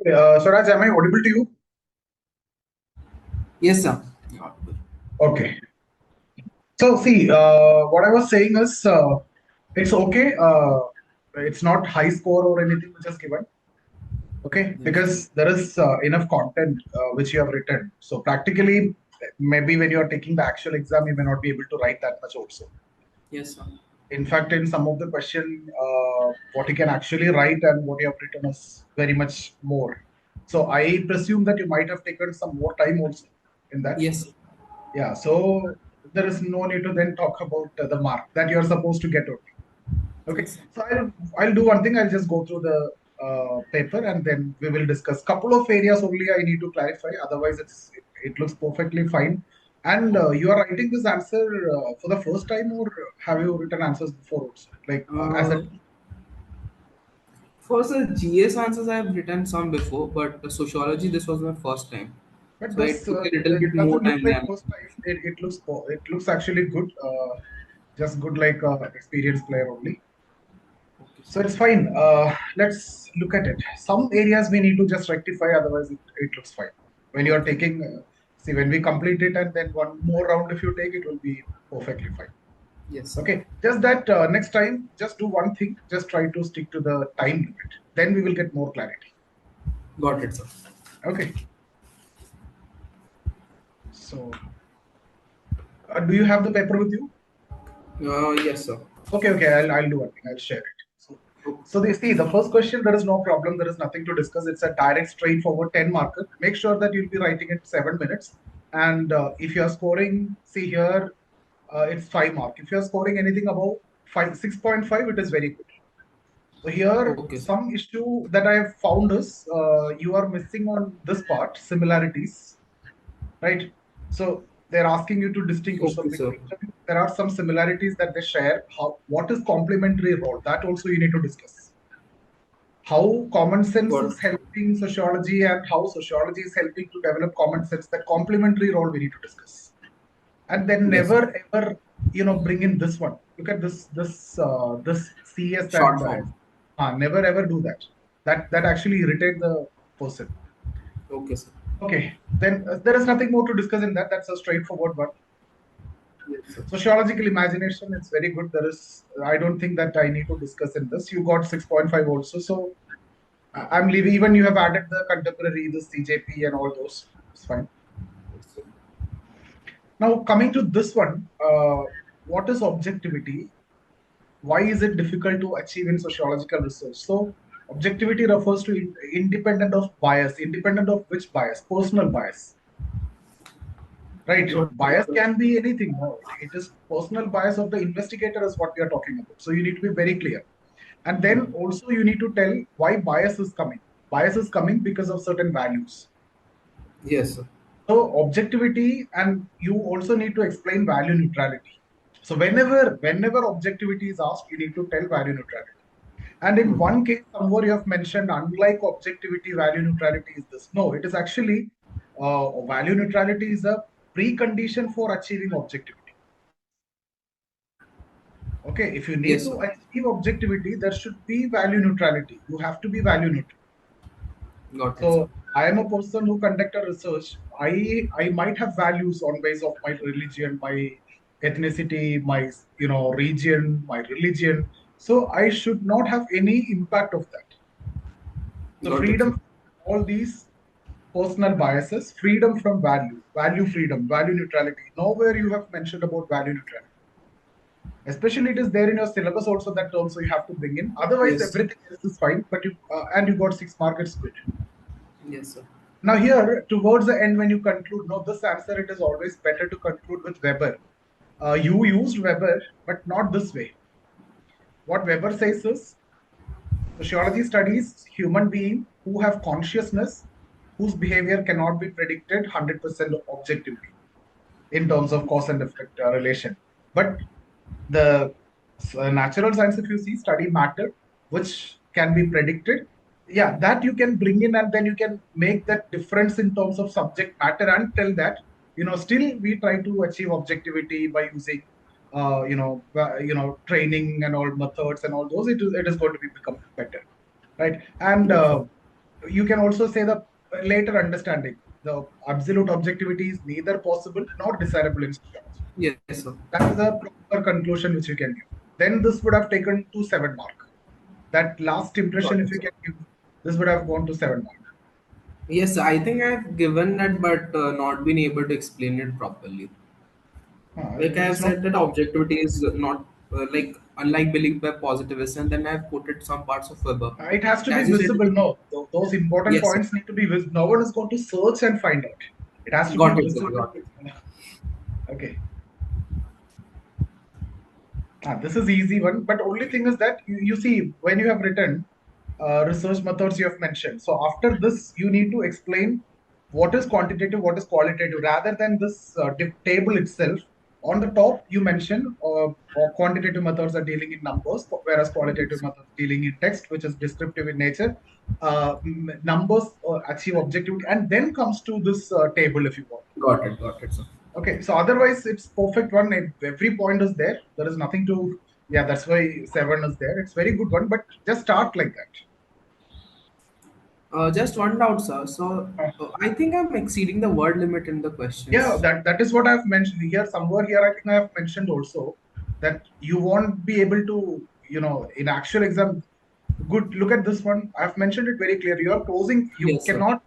Swaraj, am I audible to you? Yes, sir. Okay. So, see, what I was saying is it's okay. It's not high score or anything which is given. Okay. Yes. Because there is enough content which you have written. So, practically, maybe when you are taking the actual exam, you may not be able to write that much also. Yes, sir. In fact, in some of the question, what you can actually write and what you have written is very much more. So, I presume that you might have taken some more time also in that. Yes. Yeah, so there is no need to then talk about the mark that you're supposed to get only. Okay, Yes, sir. so I'll do one thing. I'll just go through the paper and then we will discuss. Couple of areas only I need to clarify. Otherwise, it looks perfectly fine. And you are writing this answer for the first time, or have you written answers before also? Like as a Uh, for the GS answers, I have written some before, but the sociology, this was my first time. but So this it took a little it bit more doesn't look time like than. first time. It looks actually good. Just good like experienced player only. Okay, So it's fine. Let's look at it. Some areas we need to just rectify, otherwise it looks fine. When you are okay. taking, see, when we complete it and then one more round, if you take, it will be perfectly fine. Yes, sir. Okay, just that next time, just do one thing. Just try to stick to the time limit. Then we will get more clarity. Got it, sir. Okay. So, do you have the paper with you? Yes, sir. Okay. I'll do one thing. I'll share it. Okay. So they see the first question, there is no problem. There is nothing to discuss. It's a direct, straightforward 10 marker. Make sure that you'll be writing it 7 minutes. And if you're scoring, see here, it's 5 mark. If you're scoring anything above 6.5, it is very good. So here, Okay, sir. some issue that I have found is you are missing on this part, similarities, right? So they're asking you to distinguish. So Okay, between sir. them, there are some similarities that they share. What is complementary role? That also you need to discuss. How common sense Got is it. helping sociology and how sociology is helping to develop common sense, that complementary role we need to discuss. And then Yes, sir. never ever bring in this one. Look at this CS Short and form. never ever do that. That actually irritate the person. Okay, sir. Okay, then there is nothing more to discuss in that. That's a straightforward one. Yes, sir. Sociological imagination, it's very good. There is, I don't think that I need to discuss in this. You got 6.5 also, so I'm leaving. Even you have added the contemporary, the CJP, and all those. It's fine. Yes, sir. Now, coming to this one, what is objectivity? Why is it difficult to achieve in sociological research? So, objectivity refers to independent of bias. Independent of which bias? Personal bias, right? Got it, Bias sir. can be anything. No, it is personal bias of the investigator, is what we are talking about. So, you need to be very clear. And then also, you need to tell why bias is coming. Bias is coming because of certain values. Yes, sir. So objectivity, and you also need to explain value neutrality. So whenever objectivity is asked, you need to tell value neutrality. And in one case, somewhere you have mentioned, unlike objectivity, value neutrality is this. No, it is actually value neutrality is a precondition for achieving objectivity. Okay, if you need Yes, to sir. achieve objectivity, there should be value neutrality. You have to be value neutral. Got it, sir. So I am a person who conduct a research. I might have values on base of my religion, my ethnicity, my region, my religion. So I should not have any impact of that. So Got it, freedom sir. from all these personal biases, freedom from value freedom, value neutrality. Nowhere you have mentioned about value neutrality. Especially it is there in your syllabus also, that also you have to bring in. Otherwise Yes. everything else is fine. But you got 6 marks, it's good. Yes, sir. Now, here towards the end, when you conclude, no, this answer, it is always better to conclude with Weber. You used Weber, but not this way. What Weber says is sociology studies human beings who have consciousness, whose behavior cannot be predicted 100% objectively in terms of cause and effect relation. But the natural science, if you see, study matter, which can be predicted. Yeah, that you can bring in, and then you can make that difference in terms of subject matter and tell that, still we try to achieve objectivity by using, training and all methods and all those. It is going to be become better, right? And Yes, sir. You can also say the later understanding. The absolute objectivity is neither possible nor desirable in sociology. Yes, sir. That is a proper conclusion which you can give. Then this would have taken to 7 mark. That last Got impression, it, if you sir. can give, this would have gone to 7 mark. Yes, I think I've given that, but not been able to explain it properly. Like I have It's not. said that objectivity is not like unlike belief by positivists, and then I've quoted some parts of Weber. It has to But be as you said, visible. No, those important yes, sir. points need to be visible. No one is going to search and find out. It has to be Got it, sir. visible. Got it. Okay. This is easy one, but only thing is that you see when you have written research methods you have mentioned. So after this, you need to explain what is quantitative, what is qualitative, rather than this table itself. On the top, you mention quantitative methods are dealing in numbers, whereas qualitative Yes. methods dealing in text, which is descriptive in nature. Numbers achieve objectivity, and then comes to this table if you want. Got it, sir. Okay, so otherwise it's perfect one. Every point is there. There is nothing to. Yeah, that's why 7 is there. It's very good one, but just start like that. Just one doubt, sir. So Uh, I think I'm exceeding the word limit in the yeah, questions. that is what I've mentioned here. Somewhere here, I think I have mentioned also that you won't be able to, in actual exam. Good. Look at this one. I've mentioned it very clearly. You're closing. You Yes, sir. cannot.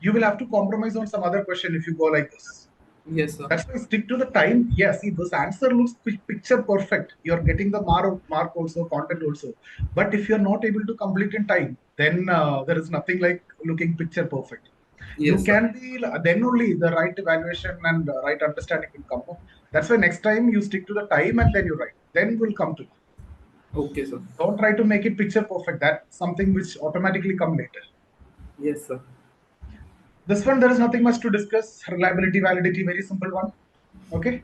You will have to compromise on some other question if you go like this. Yes, sir. That's why stick to the time. Yeah, see, this answer looks picture perfect. You're getting the mark also, content also. But if you're not able to complete in time, then there is nothing like looking picture perfect. You Yes, sir. can be then only the right evaluation and right understanding will come. That's why next time you stick to the time and then you write. Then will come to you. Okay, sir. Don't try to make it picture perfect. That's something which automatically come later. Yes, sir. This one there is nothing much to discuss. Reliability, validity, very simple one. Okay.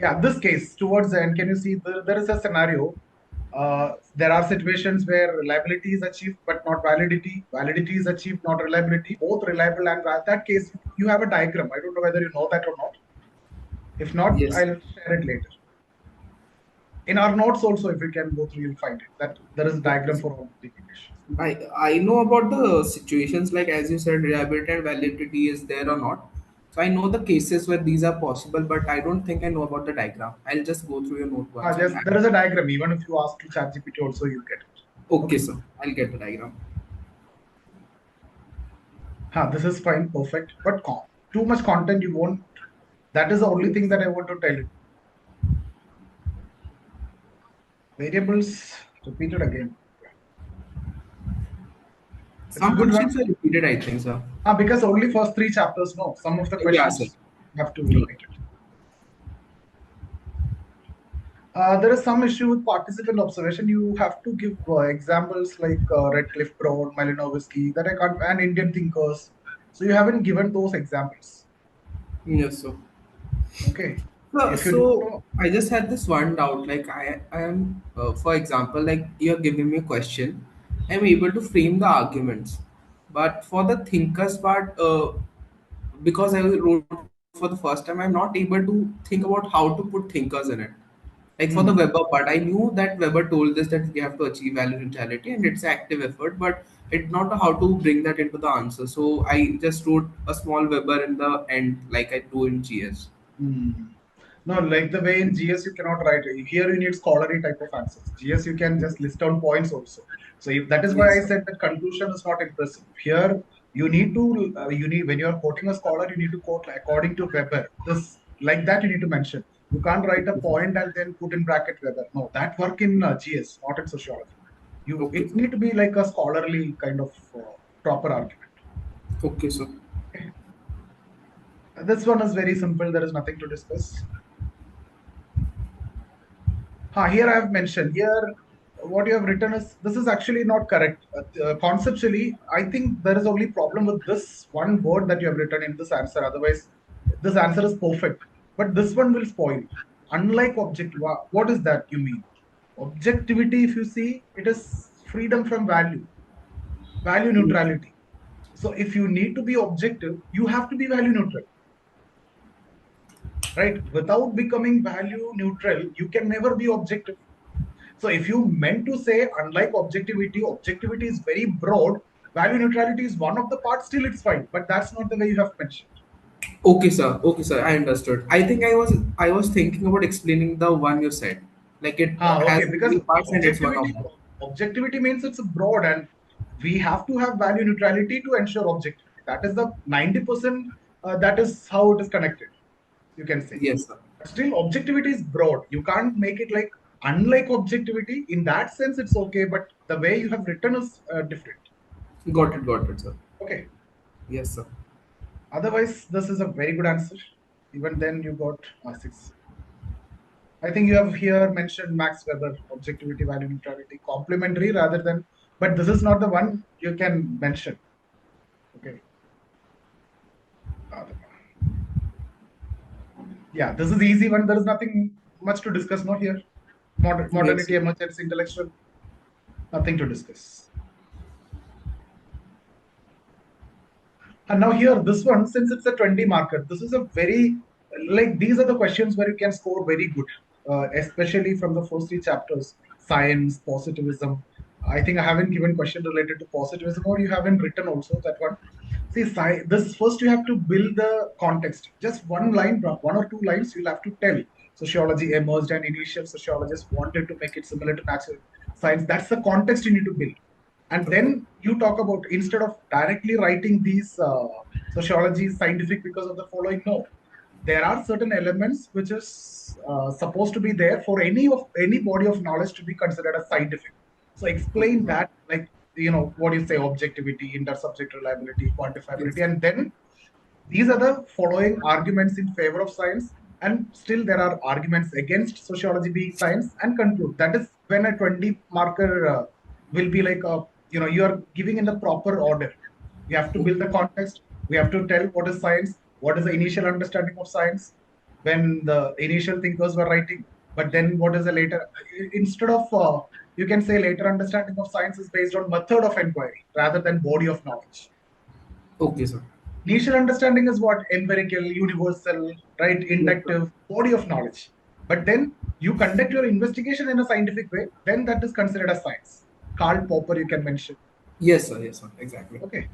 Yeah, this case towards the end, can you see there is a scenario? There are situations where reliability is achieved but not validity. Validity is achieved, not reliability. Both reliable and that case, you have a diagram. I don't know whether you know that or not. If not, Yes. I'll share it later. In our notes also, if you can go through, you'll find it. That there is a Okay, diagram sir. for all the conditions. I know about the situations like as you said, reliability and validity is there or not. So I know the cases where these are possible, but I don't think I know about the diagram. I'll just go through your note once and Just there is a diagram. Even if you ask to ChatGPT, also you get it. okay, Okay. sir. I'll get the diagram. This is fine, perfect. But too much content you won't. That is the only thing that I want to tell you. Variables repeated again. It's a Some good one. questions are repeated, I think, sir. Because only first 3 chapters, no. Some of the Yeah, sir. questions you have to repeat it. There is some issue with participant observation. You have to give examples like Redcliffe Brown, Malinowski, that I can't, and Indian thinkers. So you haven't given those examples. Yes, sir. Okay. If you don't So know, I just had this one doubt. Like I am, for example, like you're giving me a question, I'm able to frame the arguments, but for the thinkers part, because I wrote for the first time, I'm not able to think about how to put thinkers in it. Like for the hmm, Weber part, I knew that Weber told this that we have to achieve value neutrality and it's active effort, but it not know how to bring that into the answer. So I just wrote a small Weber in the end, like I do in GS. hmm. No, like the way in GS you cannot write. Here you need scholarly type of answers. GS you can just list down points also. So if, that is why Yes, I sir. said that conclusion is not impressive. Here you need to when you are quoting a scholar you need to quote according to Weber. This like that you need to mention. You can't write a Okay, sir. point and then put in bracket Weber. No, that work in GS, not in sociology. You Okay, it sir. need to be like a scholarly kind of proper argument. Okay, sir. Okay. This one is very simple. There is nothing to discuss. Here I have mentioned here what you have written is this is actually not correct. Conceptually, I think there is only problem with this one word that you have written in this answer. Otherwise, this answer is perfect. But this one will spoil. Unlike objective, what is that you mean? Objectivity, if you see, it is freedom from value, value neutrality. So if you need to be objective, you have to be value neutral, right? Without becoming value neutral, you can never be objective. So if you meant to say unlike objectivity, objectivity is very broad. Value neutrality is one of the parts, still it's fine, but that's not the way you have mentioned. Okay, sir. Okay, sir. I understood. I think I was thinking about explaining the one you said. Like it has Okay, because many parts and it's one of them. objectivity means it's broad, and we have to have value neutrality to ensure objectivity. That is the 90%. That is how it is connected. You can say. Yes, sir. But still, objectivity is broad. You can't make it like unlike objectivity. In that sense, it's okay, but the way you have written is different. Got it, sir. Okay. Yes, sir. Otherwise, this is a very good answer. Even then, you got six. I think you have here mentioned Max Weber, objectivity, value neutrality, complementary rather than, but this is not the one you can mention. Okay. Uh, yeah, this is easy one. There is nothing much to discuss, not here. Yes, Modernity, sir. emergency, intellectual, nothing to discuss. And now here, this one, since it's a 20 marker, this is a very, like, these are the questions where you can score very good, especially from the first three chapters, science, positivism. I think I haven't given question related to positivism, or you haven't written also that one. See, this first you have to build the context. Just one line, one or two lines, you'll have to tell. Sociology emerged and initial sociologists wanted to make it similar to natural science. That's the context you need to build. And Okay. then you talk about, instead of directly writing these sociology is scientific because of the following, no, there are certain elements which is supposed to be there for any body of knowledge to be considered as scientific. So explain Okay. that, like, what you say, objectivity, intersubject reliability, Yes. quantifiability, and then these are the following arguments in favor of science, and still there are arguments against sociology being science, and conclude. That is when a 20 marker will be like a, you are giving in the proper order. We have to build the Okay. context. We have to tell what is science, what is the initial understanding of science when the initial thinkers were writing, but then what is the later, instead of, you can say later understanding of science is based on method of inquiry rather than body of knowledge. Okay, sir. Initial understanding is what? Empirical, universal, right? Yes, sir. Inductive, body of knowledge. But then you conduct your investigation in a scientific way, then that is considered as science. Karl Popper, you can mention. Yes, sir. Yes, sir. Exactly. Okay.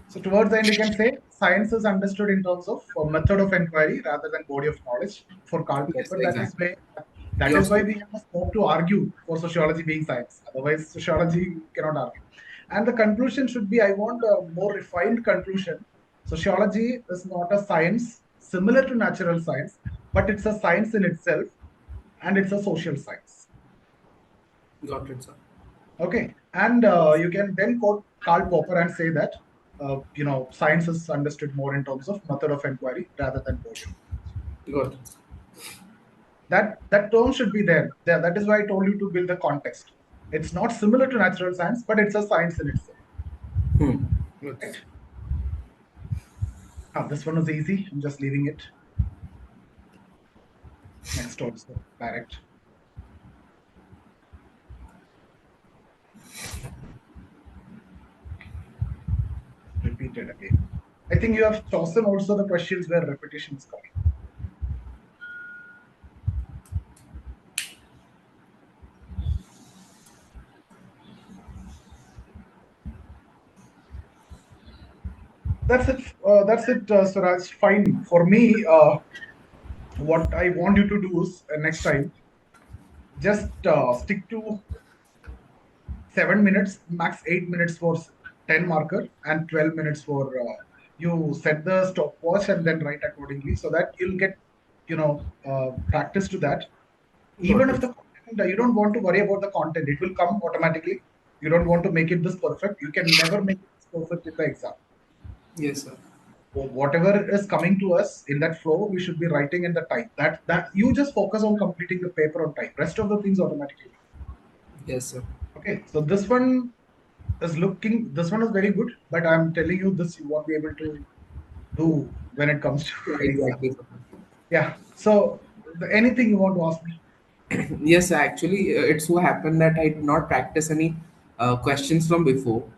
So towards the end, you can say science is understood in terms of a method of inquiry rather than body of knowledge for Karl Yes, Popper. That is exactly. why that You're is why so we have a scope to argue for sociology being science. Otherwise, sociology cannot argue. And the conclusion should be, I want a more refined conclusion. Sociology is not a science similar to natural science, but it's a science in itself, and it's a social science. got it, sir. Okay, and Yes, you can then quote Karl Popper and say that science is understood more in terms of method of inquiry rather than body of knowledge. got it. That term should be there. There. That is why I told you to build the context. It's not similar to natural science, but it's a science in itself. Hmm. Got Right? it. This one is easy. I'm just leaving it. Next also direct. Repeated again. I think you have chosen also the questions where repetition is coming. That's it, Suraj. Fine. For me, what I want you to do is next time, just stick to 7 minutes, max 8 minutes for 10 marker, and 12 minutes for you set the stopwatch and then write accordingly, so that you'll get practice to that. Even Got if it. the content, you don't want to worry about the content, it will come automatically. You don't want to make it this perfect. You can never make it this perfect in the exam. Yes, sir. So whatever is coming to us in that flow, we should be writing in the time. That you just focus on completing the paper on time. Rest of the things automatically. Yes, sir. Okay, so this one is very good, but I'm telling you this, you won't be able to do when it comes to Yeah, exam. exactly, sir. Yeah. So anything you want to ask me? Yes, actually, it so happened that I did not practice any questions from before.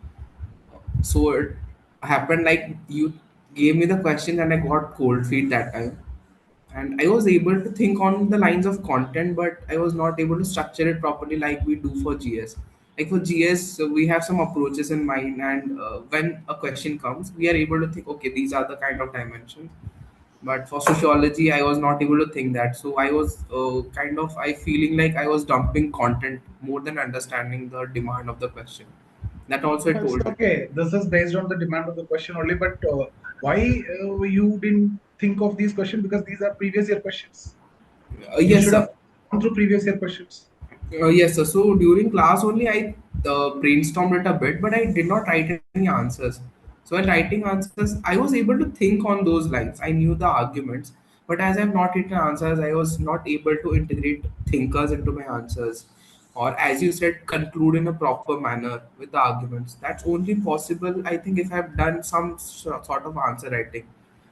So it happened like you gave me the question and I got cold feet that time. and I was able to think on the lines of content, but I was not able to structure it properly like we do for GS. Like for GS, we have some approaches in mind, and when a question comes, we are able to think, okay, these are the kind of dimensions. But for sociology, I was not able to think that. So I was kind of I feeling like I was dumping content more than understanding the demand of the question. That also I It's told it. okay. This is based on the demand of the question only. But why you didn't think of these questions? Because these are previous year questions. You Yes, should have sir. gone through previous year questions. Yes, sir. So during class only, I brainstormed it a bit, but I did not write any answers. So while writing answers, I was able to think on those lines. I knew the arguments, but as I have not written answers, I was not able to integrate thinkers into my answers, or as you said, conclude in a proper manner with the arguments. That's only possible, I think, if I've done some sort of answer writing.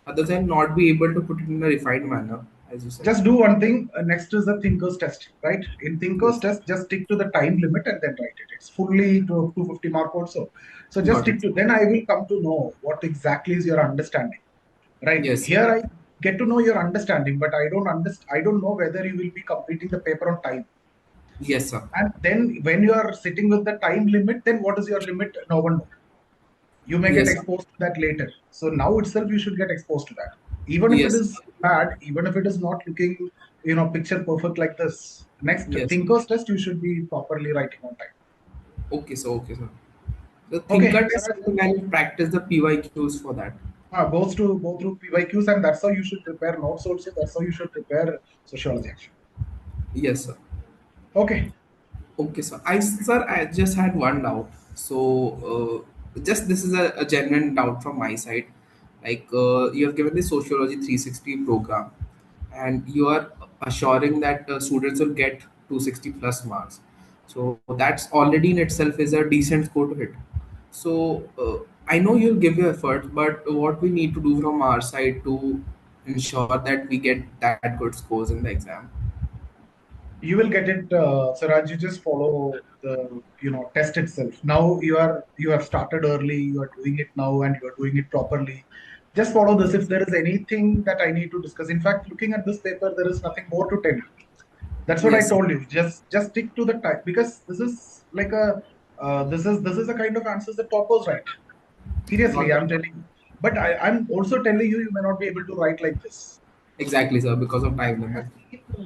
Otherwise, I'll not be able to put it in a refined manner, as you said. Just do one thing. Next is the thinker's test, right? In thinker's Yes, test, just stick to the time limit and then write it. It's fully to 250 mark also. So just got it. stick to. Then I will come to know what exactly is your understanding, right? Yes, Here I get to know your understanding, but I don't understand. I don't know whether you will be completing the paper on time. yes, sir. And then when you are sitting with the time limit, then what is your limit? No one knows. You may get Yes, sir. exposed to that later. So now itself you should get exposed to that. Even if it Yes, is bad, even if it is not looking, picture perfect like this. Next yes. thinkers test you should be properly writing on time. Okay, so okay, sir. The Okay, thinker test, I think I'll practice the PYQs for that. goes to go through PYQs, and that's how you should prepare notes also. That's how you should prepare sociology actually. Yes, sir. Okay, Okay, so I just had one doubt. So, just this is a genuine doubt from my side. Like, you have given the Sociology 360 program, and you are assuring that students will get 260 plus marks. So that's already in itself is a decent score to hit. So I know you'll give your effort, but what we need to do from our side to ensure that we get that good scores in the exam? you will get it, Siraj. You just follow the test itself. Now you have started early. You are doing it now, and you are doing it properly. Just follow this. If there is anything that I need to discuss, in fact, looking at this paper, there is nothing more to tell you. That's what I Yes, sir. told you. Just stick to the time because this is like a this is the kind of answers that toppers write. Seriously, Got it. I'm telling you. But I'm also telling you, you may not be able to write like this. Exactly, sir, because of time limit.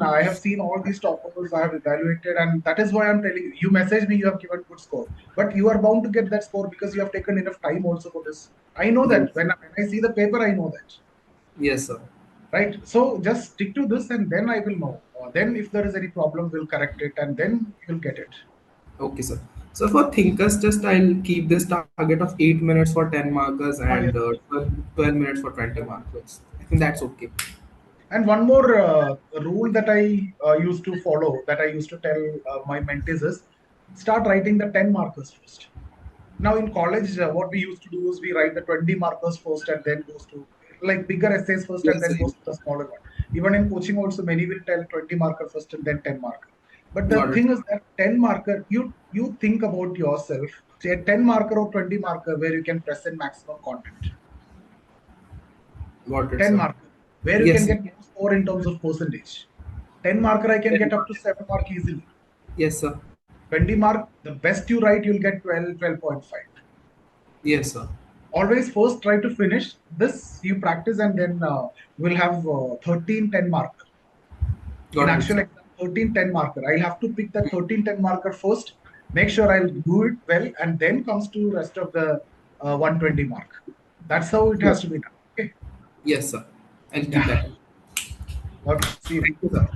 I have seen all these toppers, I have evaluated, and that is why I'm telling you. You message me, you have given good score, but you are bound to get that score because you have taken enough time also for this. I know that Yes. when I see the paper, I know that, Yes, sir. right? So just stick to this, and then I will know. Then if there is any problem, we'll correct it, and then you'll get it. Okay, sir. So for thinkers test, I'll keep this target of 8 minutes for 10 markers Ah, and yes. 12 minutes for 20 markers. I think that's okay. And one more rule that I used to follow, that I used to tell my mentees is start writing the 10 markers first. Now in college, what we used to do is we write the 20 markers first and then goes to like bigger essays first and Yes, then sir. goes to the smaller one. Even in coaching also, many will tell 20 marker first and then 10 marker. But the Got it. thing is that 10 marker, you think about yourself, say 10 marker or 20 marker where you can present maximum content. Got it, 10 sir. marker, where you Yes, can sir. get more score in terms of percentage. 10 marker, I can 10 get up to marks. 7 mark easily. Yes, sir. 20 mark, the best you write, you'll get 12, 12.5. Yes, sir. Always first try to finish this, you practice, and then we'll have 13 10 marker. In Got it, actual sir. exam, 13 10 marker. I'll have to pick that 13 10 marker first, make sure I'll do it well, and then comes to rest of the 120 mark. That's how it Sure. has to be done. Okay. Yes, sir. I'll keep Yeah. that. Okay. See you. Thank you, sir.